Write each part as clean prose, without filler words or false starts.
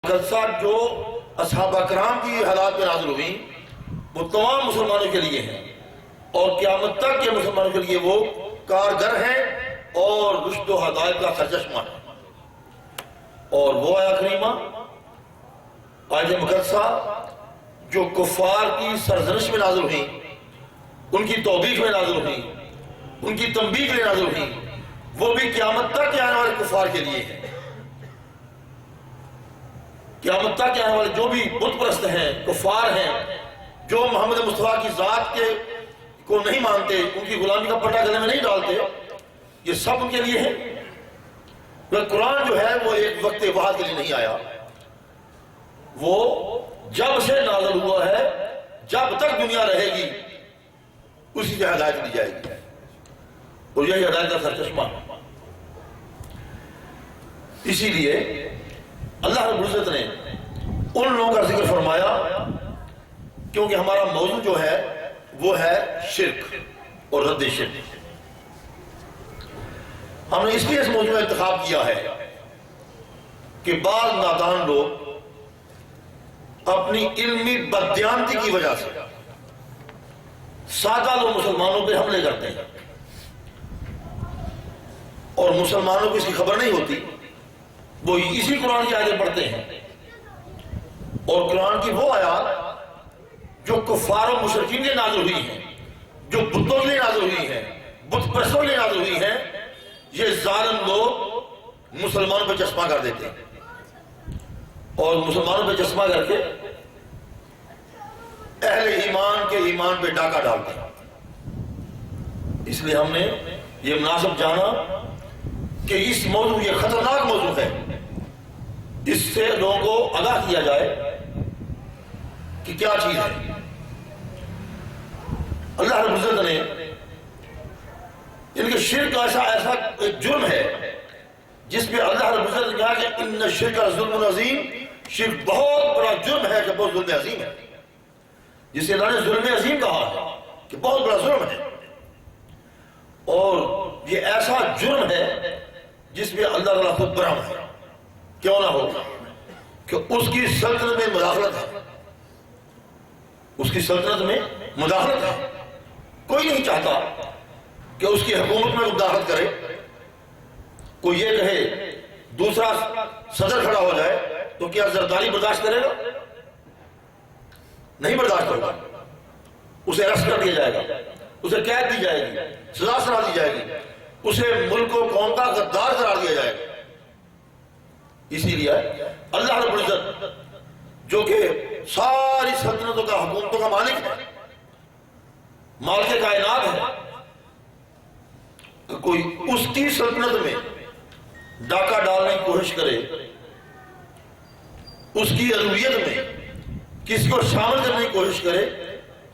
قصہ جو اصحاب کرام کی حالات میں نازل ہوئی وہ تمام مسلمانوں کے لیے ہیں اور قیامت تک کے مسلمانوں کے لیے وہ کارگر ہیں اور رشد و ہدایت کا سرچشمہ ہے۔ اور وہ آیت کریمہ آیت مقدسہ جو کفار کی سرزنش میں نازل ہوئی، ان کی توبیخ میں نازل ہوئی، ان کی تنبیہ میں نازل ہوئی، وہ بھی قیامت تک کے آنے والے کفار کے لیے ہیں۔ قیامت تک کے آنے والے جو بھی بت پرست ہیں، کفار ہیں، جو محمد مصطفیٰ کی ذات کے کو نہیں مانتے، ان کی غلامی کا پٹا گلے میں نہیں ڈالتے، یہ سب ان کے لیے ہے۔ قرآن جو ہے وہ ایک وقت واحد کے لیے نہیں آیا، وہ جب سے نازل ہوا ہے، جب تک دنیا رہے گی اسی سے ہدایت دی جائے گی، اور یہی ہدایت کا سرچشمہ ہے۔ اسی لیے اللہ رب العزت نے ان لوگوں کا ذکر فرمایا کیونکہ ہمارا موضوع جو ہے وہ ہے شرک اور رد شرک۔ ہم نے اس لیے اس موضوع کا انتخاب کیا ہے کہ بعض نادان لوگ اپنی علمی بددیانتی کی وجہ سے سادہ لوگ مسلمانوں پہ حملے کرتے ہیں اور مسلمانوں کو اس کی خبر نہیں ہوتی، وہ اسی قرآن کی آیتیں پڑھتے ہیں، اور قرآن کی وہ آیات جو کفار و مشرکین کے نازل ہوئی ہیں، جو بتوں کے لیے نازل ہوئی ہیں، بت پرستوں کے لیے نازل ہوئی ہیں، یہ ظالم لوگ مسلمانوں پہ چشمہ کر دیتے ہیں اور مسلمانوں پہ چشمہ کر کے اہل ایمان کے ایمان پہ ڈاکہ ڈالتے ہیں۔ اس لیے ہم نے یہ مناسب جانا کہ اس موضوع، یہ خطرناک موضوع ہے، اس سے لوگوں کو آگاہ کیا جائے کہ کیا چیز ہے۔ اللہ رب العزت نے ان کے شرک ایسا ایک جرم ہے جس میں اللہ رب العزت نے کہا کہ ان الشرک ظلم عظیم، شرک بہت بڑا جرم ہے کہ بہت ظلم عظیم ہے، جسے اللہ نے ظلم عظیم کہا ہے کہ بہت بڑا ظلم ہے، اور یہ ایسا جرم ہے جس میں اللہ تعالیٰ خود برہم ہے، کیوں نہ ہو کہ اس کی سلطنت میں مداخلت ہے، اس کی سلطنت میں مداخلت ہے۔ کوئی نہیں چاہتا کہ اس کی حکومت میں مداخلت کرے۔ کوئی یہ کہے دوسرا صدر کھڑا ہو جائے تو کیا زرداری برداشت کرے گا؟ نہیں برداشت ہوگا، اسے ارسٹ کر دیا جائے گا، اسے قید دی جائے گی، سزا سنا دی جائے گی، اسے ملک و قوم کا غدار قرار دیا جائے گا۔ اسی لیے اللہ رب العزت جو کہ ساری سلطنتوں کا، حکومتوں کا مالک ہے، مالک کائنات ہے، کہ کوئی اس کی سلطنت میں ڈاکہ ڈالنے کی کوشش کرے، اس کی الوہیت میں کسی کو شامل کرنے کی کوشش کرے،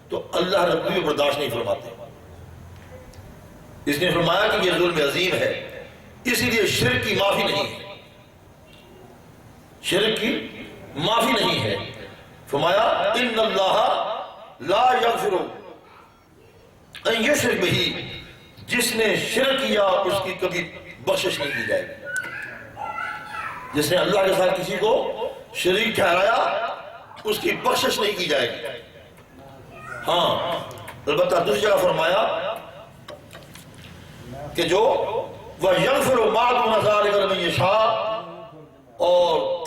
تو اللہ رب العزت برداشت نہیں فرماتے۔ اس نے فرمایا کہ یہ ظلم عظیم ہے، اسی لیے شرک کی معافی نہیں ہے، شرک کی معافی نہیں ہے۔ فرمایا ان اللہ لا یغفر ان یشرک بہ، جس نے شرک کیا اس کی کبھی بخشش نہیں کی جائے گی۔ جس نے اللہ کے ساتھ کسی کو شریک ٹھہرایا اس کی بخشش نہیں کی جائے گی۔ ہاں البتہ دوسری جگہ فرمایا کہ جو وَيَغْفِرُ مَا دُونَ ذَلِكَ لِمَن يَشَاءُ، اور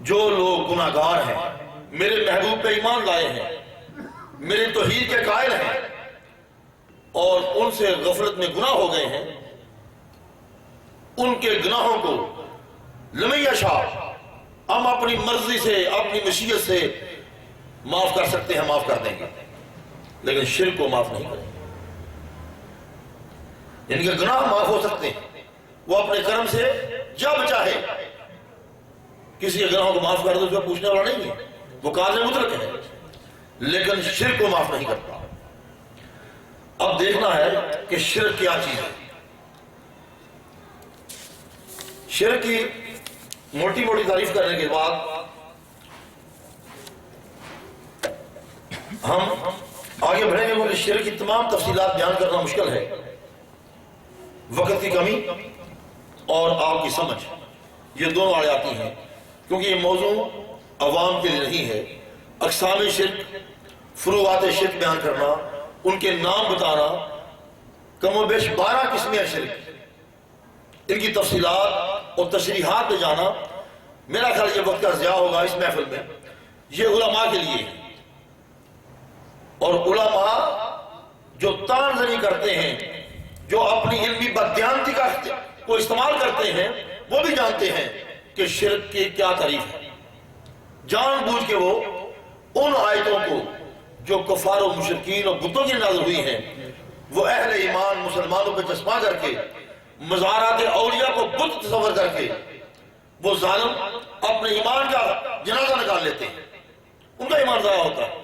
جو لوگ گناہگار ہیں، میرے محبوب پہ ایمان لائے ہیں، میرے توحید کے قائل ہیں، اور ان سے غفلت میں گناہ ہو گئے ہیں، ان کے گناہوں کو لمن یشاء، ہم اپنی مرضی سے، اپنی مشیت سے معاف کر سکتے ہیں، معاف کر دیں گے، لیکن شرک کو معاف نہیں کریں گے۔ ان کے گناہ معاف ہو سکتے ہیں، وہ اپنے کرم سے جب چاہے کسی کے گناہوں کو معاف کر دے، جو پوچھنے والا نہیں ہے، وہ قاضی مطلق ہے، لیکن شرک کو معاف نہیں کرتا۔ اب دیکھنا ہے کہ شرک کیا چیز ہے۔ شرک کی موٹی موٹی تعریف کرنے کے بعد ہم آگے بڑھیں گے، کیونکہ شرک کی تمام تفصیلات بیان کرنا مشکل ہے، وقت کی کمی اور آپ کی سمجھ۔ یہ دونوں آڑے آتی ہیں، کیونکہ یہ موضوع عوام کے لیے نہیں ہے۔ اقسام شرک، فروعات شرک بیان کرنا، ان کے نام بتانا، کم و بیش 12 قسمیں شرک، ان کی تفصیلات اور تشریحات پہ جانا میرا خیال یہ وقت کا ضیاع ہوگا اس محفل میں۔ یہ علماء کے لیے ہے، اور علماء جو تان زنی کرتے ہیں، جو اپنی علمی بددیانتی کو استعمال کرتے ہیں، وہ بھی جانتے ہیں کہ شرک کی کیا تعریف ہے۔ جان بوجھ کے وہ ان آیتوں کو جو کفار و مشرکین اور بتوں کی نازل ہوئی ہیں، وہ اہل ایمان مسلمانوں پہ چسپاں کر کے، مزارات اولیاء کو بت تصور کر کے، وہ ظالم اپنے ایمان کا جنازہ نکال لیتے ہیں، ان کا ایمان ضائع ہوتا ہے۔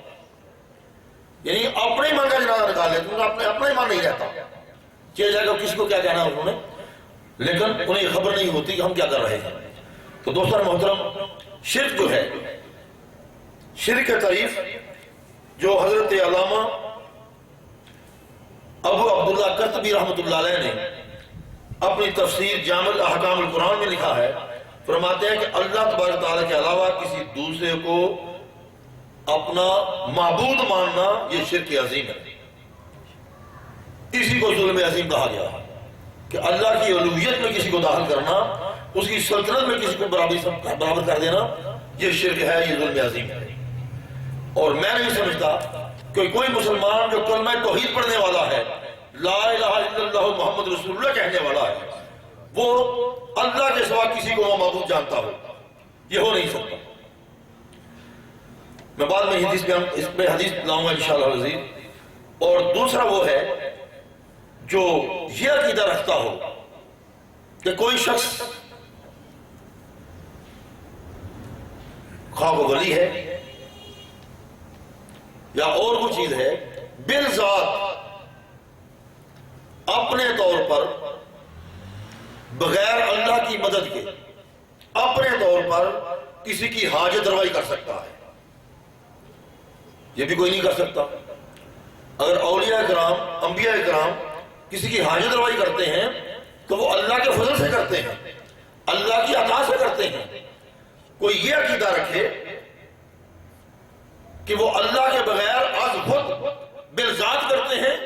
یعنی اپنے ایمان کا جنازہ نکال لیتے ہیں، ان کا اپنا ایمان نہیں رہتا، کیا جائے گا کسی کو کیا کہنا انہوں نے، لیکن انہیں یہ خبر نہیں ہوتی کہ ہم کیا کر رہے ہیں۔ تو دوستان محترم، شرک جو ہے، شرک کی تعریف جو حضرت علامہ ابو عبداللہ قرطبی رحمۃ اللہ علیہ نے اپنی تفسیر جامع احکام القرآن میں لکھا ہے، فرماتے ہیں کہ اللہ تبارک تعالیٰ کے علاوہ کسی دوسرے کو اپنا معبود ماننا یہ شرک عظیم ہے۔ اسی کو ظلم عظیم کہا گیا ہے کہ اللہ کی الوہیت میں کسی کو داخل کرنا، اس کی سلطنت میں کسی کو برابر کر دینا، یہ شرک ہے، یہ ظلم عظیم ہے۔ اور میں نہیں سمجھتا کہ کوئی مسلمان جو کلمہ توحید پڑھنے والا ہے، لا الہ الا اللہ محمد رسول اللہ کہنے والا ہے، وہ اللہ کے سوا کسی کو وہ معبود جانتا ہو، یہ ہو نہیں سکتا۔ میں بعد میں اس میں حدیث لاؤں گا انشاءاللہ العزیز۔ اور دوسرا وہ ہے جو یہ عقیدہ رکھتا ہو کہ کوئی شخص خواہ وہ ولی ہے یا اور کوئی چیز ہے، بالذات اپنے طور پر بغیر اللہ کی مدد کے اپنے طور پر کسی کی حاجت روائی کر سکتا ہے، یہ بھی کوئی نہیں کر سکتا۔ اگر اولیاء کرام، انبیاء کرام کسی کی حاجت روائی کرتے ہیں تو وہ اللہ کے فضل سے کرتے ہیں، اللہ کی عطا سے کرتے ہیں۔ کوئی یہ عقیدہ رکھے کہ وہ اللہ کے بغیر از خود بالذات کرتے ہیں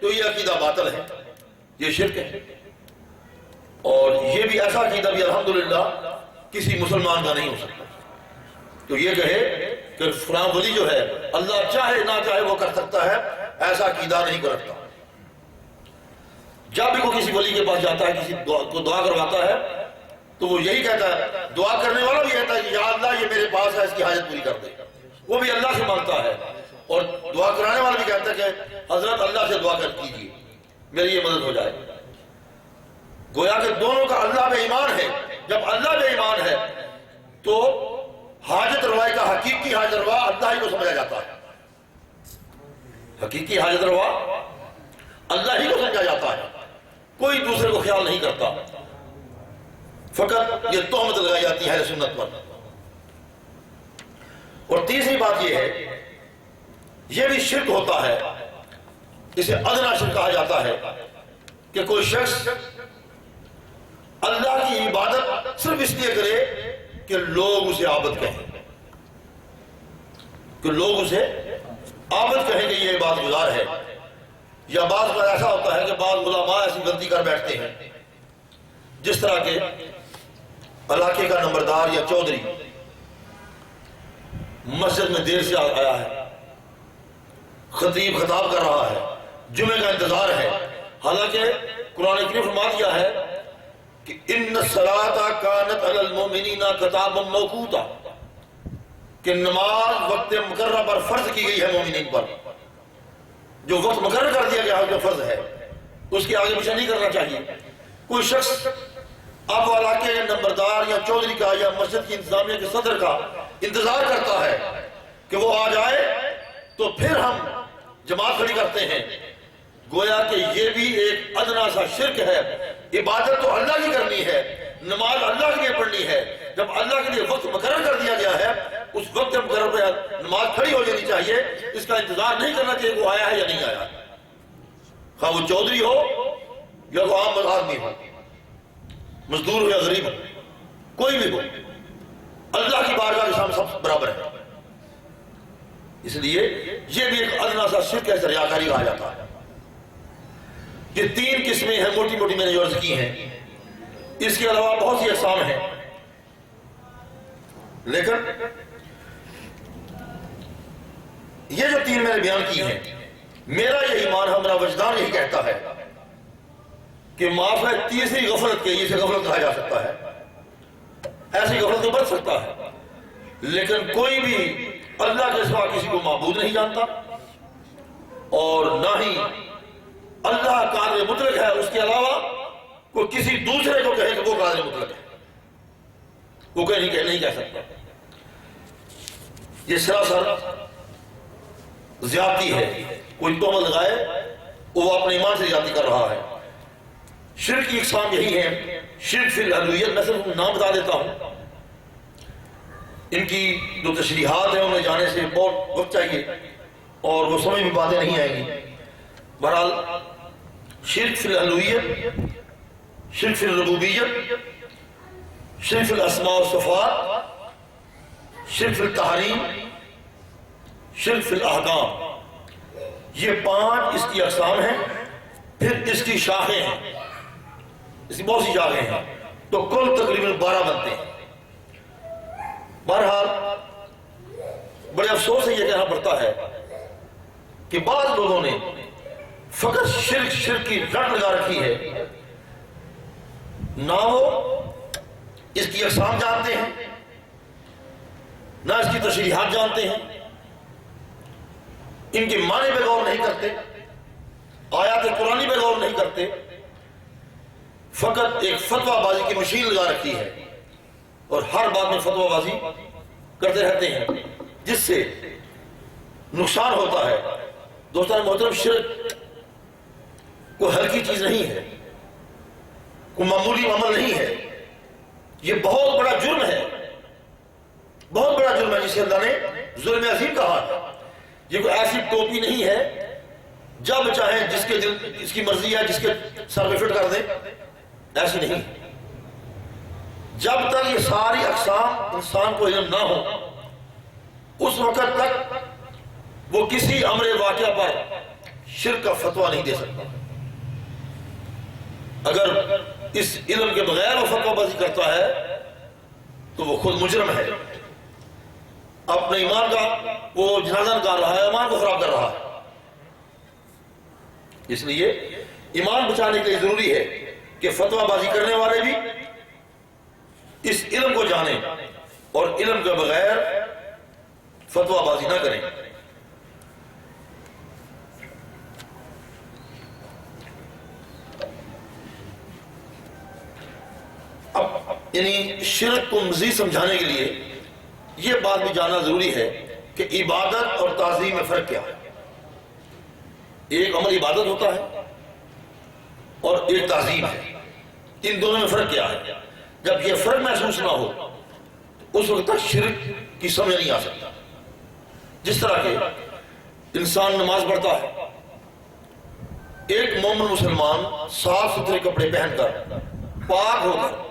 تو یہ عقیدہ باطل ہے، یہ شرک ہے۔ اور یہ بھی ایسا عقیدہ بھی الحمدللہ کسی مسلمان کا نہیں ہو سکتا۔ تو یہ کہے کہ فلاں ولی جو ہے اللہ چاہے نہ چاہے وہ کر سکتا ہے، ایسا عقیدہ نہیں کو رکھتا۔ جب بھی کوئی کسی ولی کے پاس جاتا ہے، کسی کو دعا کرواتا ہے، تو وہ یہی کہتا ہے، دعا کرنے والا بھی کہتا ہے کہ یا اللہ یہ میرے پاس ہے، اس کی حاجت پوری کر دے، وہ بھی اللہ سے مانگتا ہے۔ اور دعا کرانے والا بھی کہتا ہے کہ حضرت اللہ سے دعا کر کیجیے، میری یہ مدد ہو جائے۔ گویا کہ دونوں کا اللہ پہ ایمان ہے۔ جب اللہ پہ ایمان ہے تو حاجت روائی کا حقیقی حاجت روا اللہ ہی کو سمجھا جاتا ہے، حقیقی حاجت روا اللہ ہی کو سمجھا جاتا ہے، کوئی دوسرے کو خیال نہیں کرتا۔ فقط یہ تہمت لگائی جاتی ہے سنت پر۔ اور تیسری بات یہ ہے، یہ بھی شرک ہوتا ہے، اسے ادنا شرک کہا جاتا ہے، کہ کوئی شخص اللہ کی عبادت صرف اس لیے کرے کہ لوگ اسے عابد کہیں، کہ لوگ اسے عابد کہیں کہ یہ عبادت گزار ہے۔ یا بعض بار ایسا ہوتا ہے کہ بعض علماء ایسی غلطی کر بیٹھتے ہیں، جس طرح کے علاقے کا نمبردار یا چودھری مسجد میں دیر سے آیا ہے، خطیب خطاب کر رہا ہے، جمعے کا انتظار ہے، حالانکہ قرآن کریم فرما دیا ہے کہ ان الصلاۃ کانت علی المؤمنین کتابا موقوتا، کہ نماز وقت مقررہ پر فرض کی گئی ہے مومنین پر۔ جو وقت مقرر کر دیا گیا ہے جو فرض ہے، اس کے آگے پیچھے نہیں کرنا چاہیے۔ کوئی شخص اب علاقے کے نمبردار یا چودھری کا یا مسجد کی انتظامیہ کے صدر کا انتظار کرتا ہے کہ وہ آ جائے تو پھر ہم جماعت کھڑی کرتے ہیں، گویا کہ یہ بھی ایک ادنا سا شرک ہے۔ عبادت تو اللہ کی کرنی ہے، نماز اللہ کے لیے پڑھنی ہے۔ جب اللہ کے لیے وقت مقرر کر دیا گیا ہے، اس وقت مقرر پہ نماز کھڑی ہو جانی چاہیے، اس کا انتظار نہیں کرنا چاہیے وہ آیا ہے یا نہیں آیا، خواہ وہ چودھری ہو یا وہ عام آدمی ہو، مزدور ہو یا غریب ہو۔ کوئی بھی ہو، اللہ کی بارگاہ کے سامنے سب برابر ہے۔ اس لیے یہ بھی ایک ادنا سا شرک ہے، ریاکاری کہا جاتا ہے۔ یہ 3 قسمیں ہیں، موٹی موٹی میں نے جو عرض کی ہیں، اس کے علاوہ بہت سی اقسام ہیں، لیکن یہ جو 3 میں نے بیان کی ہیں، میرا یہ ایمان ہے، میرا وجدان یہی کہتا ہے کہ معاف ہے تیسری غفلت کے، اسے غفلت کہا جا سکتا ہے، ایسی غفلت تو بچ سکتا ہے، لیکن کوئی بھی اللہ کے سوا کسی کو معبود نہیں جانتا، اور نہ ہی اللہ قادر مطلق ہے، اس کے علاوہ کوئی کسی دوسرے کو کہے کہ وہ قادر مطلق ہے، وہ نہیں کہہ سکتا۔ یہ سراسر زیادتی ہے، کوئی تہمت لگائے وہ اپنے ایمان سے زیادتی کر رہا ہے۔ شرک کی اقسام یہی ہے، شرک فی الالوہیت، میں صرف نام بتا دیتا ہوں، ان کی جو تشریحات ہیں انہیں جانے سے بہت وقت چاہیے اور وہ سمجھ میں باتیں نہیں آئیں گی۔ بہرحال شرک فی الالوہیت، شرک فی الربوبیت، شرک فی الاسماء والصفات، شرک فی التحریم، شرک فی الاحکام، یہ 5 اس کی اقسام ہیں۔ پھر اس کی شاخیں ہیں، اس کی بہت سی شاخیں ہیں، تو کل تقریباً 12 بنتے ہیں۔ بہرحال بڑے افسوس سے یہ کہنا پڑتا ہے کہ بعض لوگوں نے فقط شرک کی رٹ لگا رکھی ہے، نہ وہ اس کی اقسام جانتے ہیں، نہ اس کی تشریحات جانتے ہیں، ان کے معنی پہ غور نہیں کرتے، آیات قرآنی پہ غور نہیں کرتے، فقط ایک فتویٰ بازی کی مشین لگا رکھی ہے اور ہر بات میں فتویٰ بازی کرتے رہتے ہیں، جس سے نقصان ہوتا ہے۔ دوستان محترم، شرک کوئی ہلکی چیز نہیں ہے، کوئی معمولی عمل نہیں ہے، یہ بہت بڑا جرم ہے، بہت بڑا جرم ہے، جسے اللہ نے ظلم عظیم کہا ہے۔ یہ کوئی ایسی ٹوپی نہیں ہے جب چاہیں جس کے دل اس کی مرضی ہے جس کے سر پہ فٹ کر دیں، ایسی نہیں۔ جب تک یہ ساری اقسام انسان کو علم نہ ہو، اس وقت تک وہ کسی امر واقعہ پر شرک کا فتویٰ نہیں دے سکتا۔ اگر اس علم کے بغیر وہ فتویٰ بازی کرتا ہے تو وہ خود مجرم ہے، اپنے ایمان کا وہ جنازہ نکال رہا ہے، ایمان کو خراب کر رہا ہے۔ اس لیے ایمان بچانے کے لیے ضروری ہے کہ فتویٰ بازی کرنے والے بھی اس علم کو جانیں اور علم کے بغیر فتویٰ بازی نہ کریں۔ اب یعنی شرک کو مزید سمجھانے کے لیے یہ بات بھی جاننا ضروری ہے کہ عبادت اور تعظیم میں فرق کیا ہے۔ ایک عمل عبادت ہوتا ہے اور ایک تعظیم ہے، ان دونوں میں فرق کیا ہے؟ جب یہ فرق محسوس نہ ہو اس وقت تک شرک کی سمجھ نہیں آ سکتا۔ جس طرح کہ انسان نماز پڑھتا ہے، ایک مومن مسلمان صاف ستھرے کپڑے پہن کر پاک ہو کر